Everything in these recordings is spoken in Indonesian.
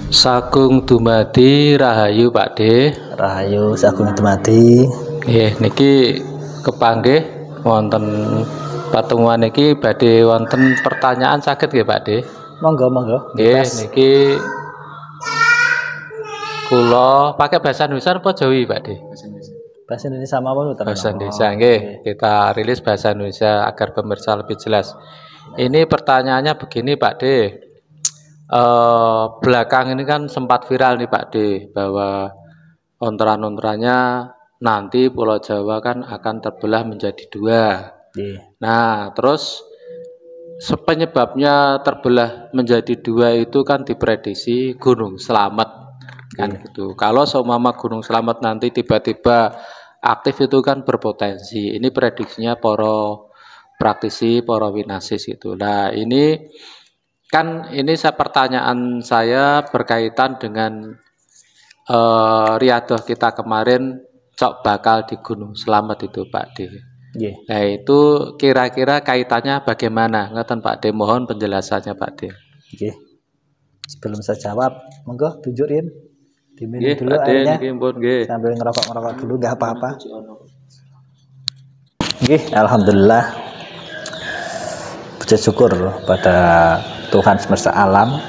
Sagung dumadi rahayu Pakde. Rahayu sagung dumadi. Niki kepanggih wonten patungan niki badhe wonten pertanyaan saged nggih Pakde? Monggo monggo. Niki kula pakai bahasa Indonesia apa Jawi Pakde? Bahasa Indonesia mawon. Bahasa Indonesia nggih. Kita rilis bahasa Indonesia agar pemirsa lebih jelas. Ini pertanyaannya begini Pakde. Belakang ini kan sempat viral nih Pakde bahwa ontran-ontrannya nanti Pulau Jawa kan akan terbelah menjadi dua. Nah, terus penyebabnya terbelah menjadi dua itu kan diprediksi Gunung Slamet kan gitu. Kalau seumpama Gunung Slamet nanti tiba-tiba aktif itu kan berpotensi. Ini prediksinya para praktisi, para winasis itu. Nah, ini pertanyaan saya berkaitan dengan riadoh kita kemarin cok bakal di Gunung Slamet itu Pakde. Nah itu kira-kira kaitannya bagaimana? Ngeten Pakde, mohon penjelasannya Pakde. Sebelum saya jawab, monggo tunjukin diminum dulu airnya sambil ngerokok dulu, nggak apa-apa. Alhamdulillah, puji syukur pada Tuhan semesta alam.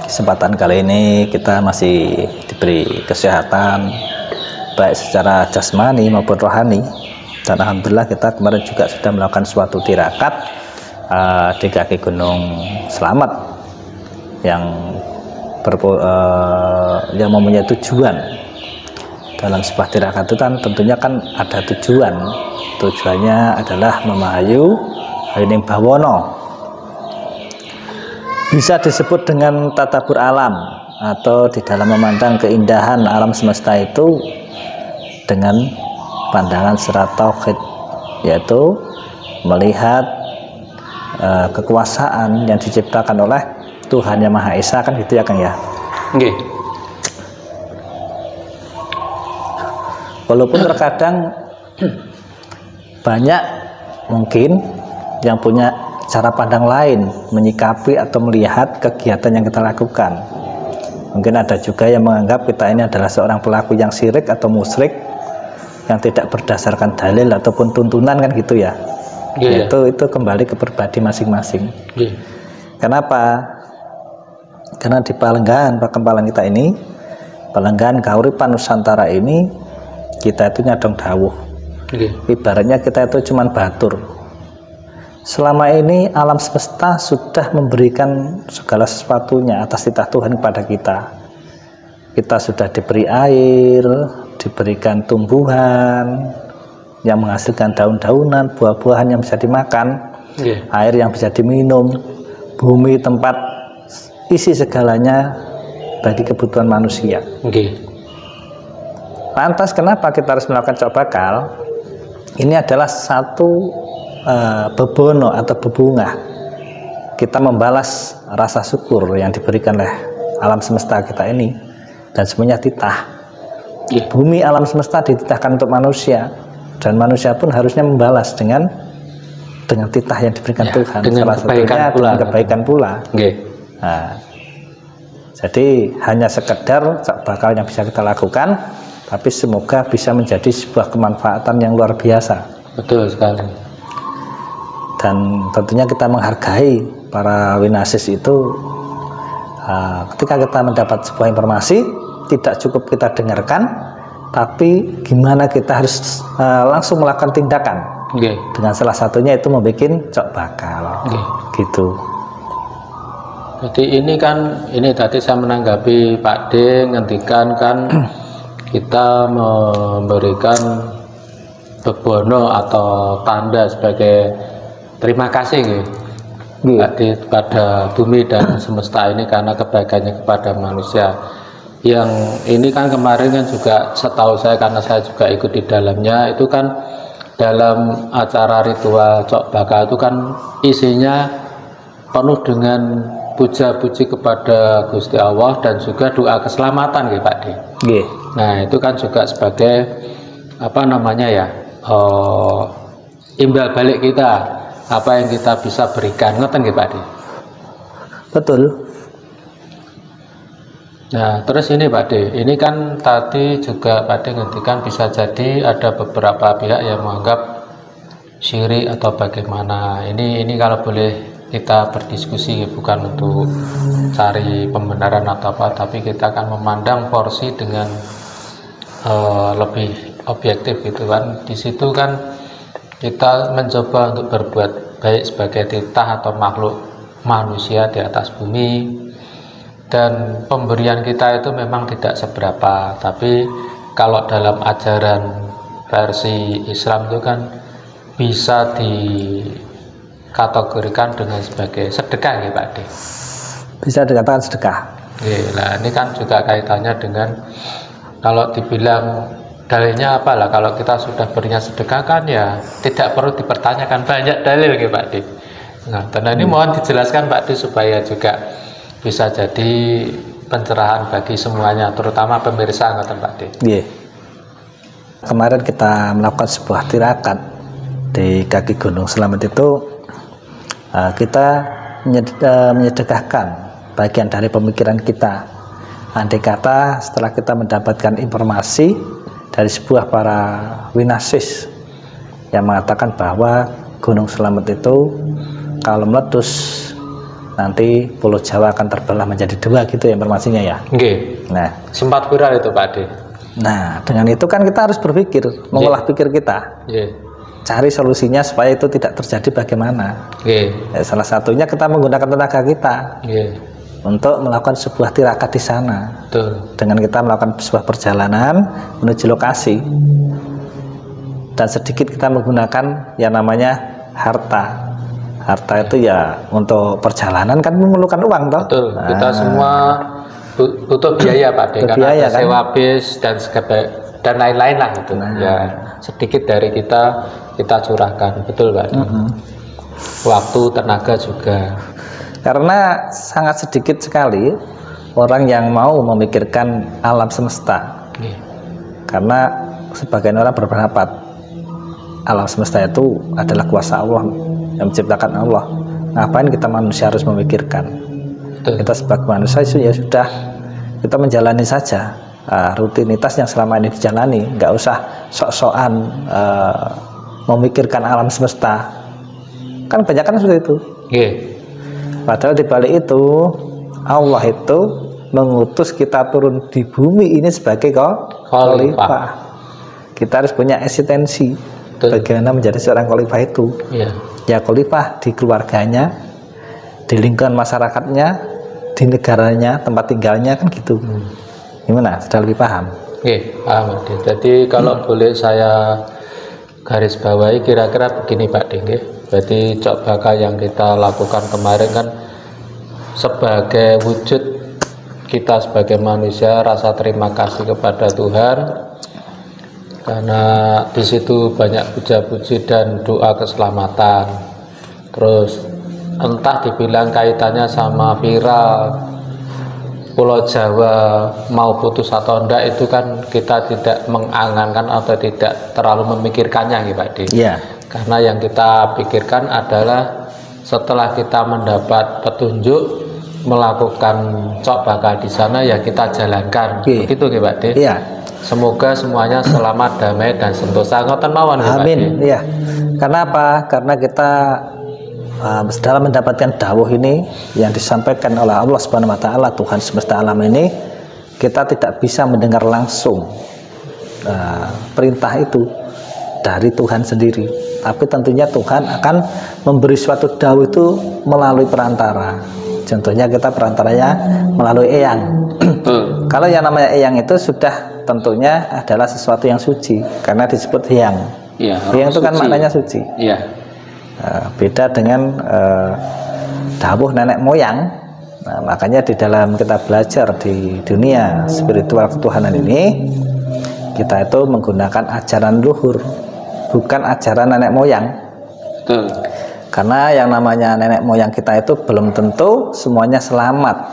Kesempatan kali ini kita masih diberi kesehatan baik secara jasmani maupun rohani, dan alhamdulillah kita kemarin juga sudah melakukan suatu tirakat di kaki Gunung Slamet yang mempunyai tujuan. Dalam sebuah tirakat itu kan tentunya kan ada tujuannya adalah memahayu Hayoning Bawono. Bisa disebut dengan tadabur alam, atau di dalam memandang keindahan alam semesta itu dengan pandangan secara tauhid, yaitu melihat kekuasaan yang diciptakan oleh Tuhan Yang Maha Esa, kan gitu ya Kang ya. Walaupun terkadang banyak mungkin yang punya cara pandang lain menyikapi atau melihat kegiatan yang kita lakukan. Mungkin ada juga yang menganggap kita ini adalah seorang pelaku yang syirik atau musyrik yang tidak berdasarkan dalil ataupun tuntunan, kan gitu ya. Itu kembali ke pribadi masing-masing. Kenapa? Karena di Palenggan Pakempalan kita ini, Palenggan Kauripan Nusantara ini, kita itu nyadong dawuh. Ibaratnya kita itu cuman batur. Selama ini alam semesta sudah memberikan segala sesuatunya atas titah Tuhan kepada kita. Kita sudah diberi air, diberikan tumbuhan yang menghasilkan daun-daunan, buah-buahan yang bisa dimakan, air yang bisa diminum, bumi tempat isi segalanya bagi kebutuhan manusia. Lantas kenapa kita harus melakukan cok bakal? Ini adalah satu bebono atau bebungah kita membalas rasa syukur yang diberikan oleh alam semesta kita ini, dan semuanya titah. Bumi alam semesta dititahkan untuk manusia, dan manusia pun harusnya membalas dengan titah yang diberikan Tuhan, salah satunya dengan kebaikan pula. Nah, jadi hanya sekedar bakal yang bisa kita lakukan, tapi semoga bisa menjadi sebuah kemanfaatan yang luar biasa. Betul sekali. Dan tentunya kita menghargai para winasis itu. Ketika kita mendapat sebuah informasi, tidak cukup kita dengarkan, tapi gimana kita harus langsung melakukan tindakan. Dengan salah satunya itu membuat cok bakal. Gitu. Jadi ini tadi saya menanggapi Pakde ngendikan kan kita memberikan bebono atau tanda sebagai terima kasih pada bumi dan semesta ini karena kebaikannya kepada manusia. Yang ini kan kemarin kan juga setahu saya, karena saya juga ikut di dalamnya, itu kan dalam acara ritual cok bakal itu kan isinya penuh dengan puja-puji kepada Gusti Allah dan juga doa keselamatan gitu Pak D. Nah itu kan juga sebagai apa namanya ya, imbal balik kita, apa yang kita bisa berikan, ngoten nggih Pak De. Betul. Nah terus ini Pak De, ini kan tadi juga Pak De ngendikan bisa jadi ada beberapa pihak yang menganggap syirik atau bagaimana. Ini kalau boleh kita berdiskusi, bukan untuk cari pembenaran atau apa, tapi kita akan memandang porsi dengan lebih objektif gitu kan. Di situ kan kita mencoba untuk berbuat baik sebagai titah atau makhluk manusia di atas bumi, dan pemberian kita itu memang tidak seberapa, tapi kalau dalam ajaran versi Islam itu kan bisa dikategorikan dengan sebagai sedekah ya Pak De. Bisa dikatakan sedekah. Nah ini kan juga kaitannya dengan kalau dibilang dalilnya apalah, kalau kita sudah berinya sedekah kan ya tidak perlu dipertanyakan, banyak dalil ya Pak De. Nah ini mohon dijelaskan Pak De supaya juga bisa jadi pencerahan bagi semuanya, terutama pemirsa ngoten Pak De. Yeah. Kemarin kita melakukan sebuah tirakat di kaki Gunung Slamet itu, kita menyedekahkan bagian dari pemikiran kita. Andai kata setelah kita mendapatkan informasi dari sebuah para winasis yang mengatakan bahwa Gunung Slamet itu kalau meletus nanti Pulau Jawa akan terbelah menjadi dua, gitu ya informasinya ya. Okay. Nah, sempat viral itu Pak De. Nah, dengan itu kan kita harus berpikir, mengolah pikir kita, cari solusinya supaya itu tidak terjadi bagaimana. Salah satunya kita menggunakan tenaga kita untuk melakukan sebuah tirakat di sana. Betul. Dengan kita melakukan sebuah perjalanan menuju lokasi, dan sedikit kita menggunakan yang namanya harta. Harta itu ya untuk perjalanan kan memerlukan uang toh. Betul. Kita semua butuh biaya Pak De, karena biaya, ada sewa bis dan lain-lain lah gitu. Ya sedikit dari kita curahkan, betul Pak De. Waktu, tenaga juga. Karena sangat sedikit sekali orang yang mau memikirkan alam semesta. Karena sebagian orang berpendapat alam semesta itu adalah kuasa Allah yang menciptakan Allah. Ngapain kita manusia harus memikirkan? Kita sebagai manusia ya sudah, kita menjalani saja rutinitas yang selama ini dijalani, nggak usah sok-sokan memikirkan alam semesta. Kan banyak kan seperti itu. Padahal di balik itu Allah itu mengutus kita turun di bumi ini sebagai khalifah. Kita harus punya eksistensi bagaimana menjadi seorang khalifah itu. Ya khalifah di keluarganya, di lingkungan masyarakatnya, di negaranya, tempat tinggalnya, kan gitu. Gimana? Sudah lebih paham? Paham. Jadi kalau boleh saya garis bawahi, kira-kira begini Pak De. Jadi cok bakal yang kita lakukan kemarin kan sebagai wujud kita sebagai manusia rasa terima kasih kepada Tuhan, karena di situ banyak puja-puji dan doa keselamatan. Terus entah dibilang kaitannya sama viral Pulau Jawa mau putus atau enggak, itu kan kita tidak mengangankan atau tidak terlalu memikirkannya Pak De. Karena yang kita pikirkan adalah setelah kita mendapat petunjuk melakukan cok bakal di sana, ya kita jalankan. Begitu Pak De. Semoga semuanya selamat, damai dan sentosa. Ngoten mawon. Amin. Iya. Karena apa? Karena kita dalam mendapatkan dawuh ini yang disampaikan oleh Allah Subhanahu wa taala, Tuhan semesta alam ini, kita tidak bisa mendengar langsung perintah itu dari Tuhan sendiri, tapi tentunya Tuhan akan memberi suatu dawuh itu melalui perantara. Contohnya kita perantaranya melalui eyang. Kalau yang namanya eyang itu sudah tentunya adalah sesuatu yang suci, karena disebut hyang. Hyang itu kan maknanya suci. Beda dengan dawuh nenek moyang. Nah, makanya di dalam kita belajar di dunia spiritual ketuhanan ini, kita itu menggunakan ajaran luhur, bukan ajaran nenek moyang. Karena yang namanya nenek moyang kita itu belum tentu semuanya selamat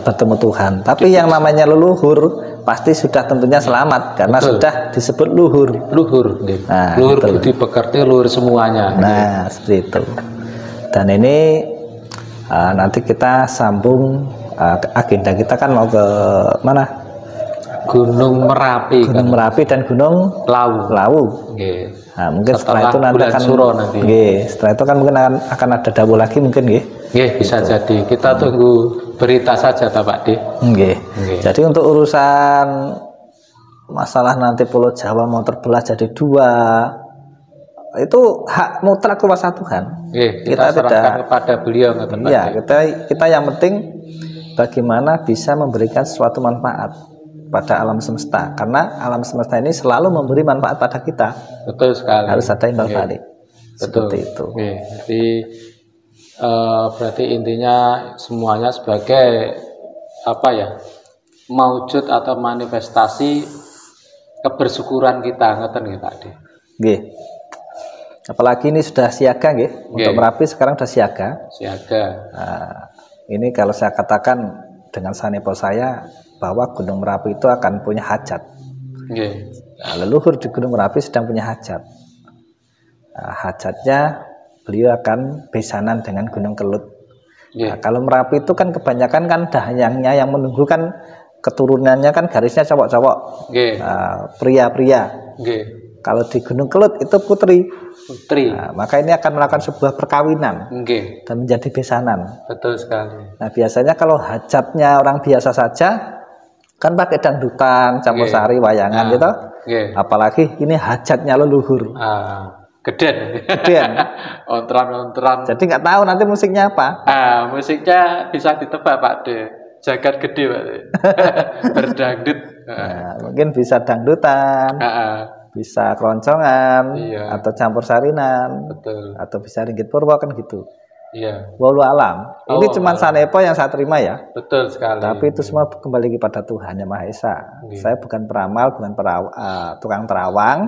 bertemu Tuhan. Tapi yang namanya leluhur, pasti sudah tentunya selamat karena Betul. sudah disebut luhur. Luhur, nggih. Nah, luhur betul. budi pekerti, luhur semuanya. Nah, seperti itu. Dan ini nanti kita sambung agenda kita kan mau ke mana? Gunung Merapi. Gunung Merapi dan Gunung Lawu. Lawu. Nggih. Nah, mungkin setelah itu nanti bulan akan Suro nanti. nggih, setelah itu kan mungkin akan ada dawuh lagi mungkin nggih. Nggih, bisa jadi. Kita tunggu berita saja ta Pak D. Nggih. Nggih. Jadi untuk urusan masalah nanti Pulau Jawa mau terbelah jadi 2 itu hak mutlak kuasa Tuhan. Nggih, Kita kita serahkan tidak- kepada beliau ngoten Pak Iya, D. kita yang penting bagaimana bisa memberikan sesuatu manfaat pada alam semesta, karena alam semesta ini selalu memberi manfaat pada kita. Betul sekali. Harus ada imbal Nggih. balik. Betul. Seperti itu. Nggih. Jadi berarti intinya semuanya sebagai apa ya? Maujud atau manifestasi kebersyukuran kita ngoten nggih Pak D. Nggih. Apalagi ini sudah siaga nggih. Untuk Nggih. Merapi sekarang sudah siaga. Siaga. Nah, ini kalau saya katakan dengan sanepo saya bahwa Gunung Merapi itu akan punya hajat. Nggih. Nah, leluhur di Gunung Merapi sedang punya hajat. Nah, hajatnya beliau akan besanan dengan Gunung Kelut. Nggih. Nah, kalau Merapi itu kan kebanyakan kan dahyangnya yang menunggu kan keturunannya kan garisnya cowok-cowok, Nggih. pria-pria. Nggih. Kalau di Gunung Kelut itu putri. Putri. Nah, maka ini akan melakukan sebuah perkawinan Nggih. dan menjadi besanan. Betul sekali. Nah, biasanya kalau hajatnya orang biasa saja kan pakai dangdutan, campur Nggih. sari, wayangan Nah. gitu. Nggih. Apalagi ini hajatnya leluhur. Geden. Geden. Ontran-ontran. Jadi nggak tahu nanti musiknya apa. Musiknya bisa ditebak Pak D. Jagat gede Pak D. Berdangdut. Nah, mungkin bisa dangdutan, bisa keroncongan, Iya. atau campur sarinan, Betul. atau bisa ringgit purwa kan gitu. Iya. Wallahu alam. Ini Oh, cuma alam. sanepo yang saya terima ya. Betul sekali. Tapi itu semua kembali kepada Tuhan Yang Maha Esa. Iya. Saya bukan peramal, bukan tukang terawang.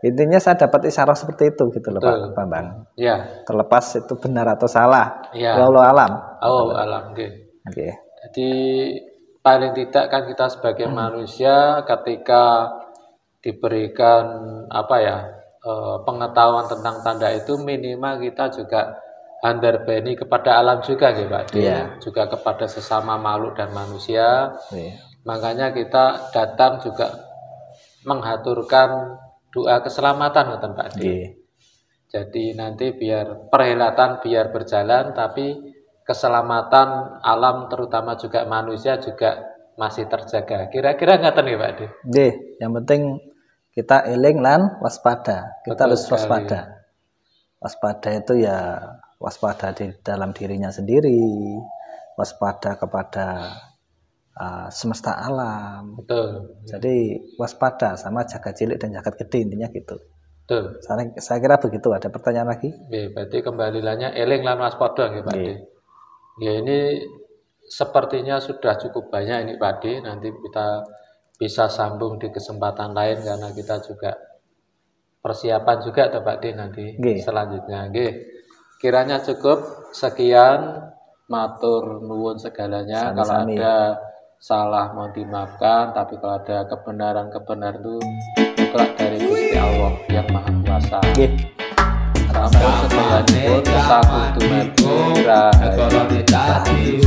Intinya saya dapat isyarah seperti itu gitu loh Betul. Pak Bambang. Iya. Terlepas itu benar atau salah. Iya. Wallahu alam. Oh, alam nggih. Oke. Jadi paling tidak kan kita sebagai manusia ketika diberikan apa ya pengetahuan tentang tanda itu minimal kita juga underbeni kepada alam juga gitu Pak. Iya. Juga kepada sesama makhluk dan manusia. Iya. Makanya kita datang juga menghaturkan doa keselamatan ngoten Pak. Iya. Jadi nanti biar perhelatan biar berjalan tapi keselamatan alam terutama juga manusia juga masih terjaga. Kira-kira ngaten nggih Pak D? Nggih, yang penting kita eling lan waspada. Kita Betul harus sekali. waspada. Waspada itu ya waspada di dalam dirinya sendiri, waspada kepada semesta alam. Betul. Jadi waspada sama jagat cilik dan jagat gede intinya gitu. Betul. Saya kira begitu. Ada pertanyaan lagi? Nggih, berarti kembalilannya eling lan waspada nggih Pak D. Nggih. Ya ini sepertinya sudah cukup banyak ini Pak D. Nanti kita bisa sambung di kesempatan lain karena kita juga persiapan juga tuh Pak D nanti Nggih. selanjutnya. Nggih. Kiranya cukup sekian, matur nuwun segalanya. Kalau Sami-sami. ada salah mau dimaafkan, tapi kalau ada kebenaran itu mutlak dari Gusti Allah yang Maha Kuasa. Nggih. Sampun setengahipun sakutu mergi rahayu.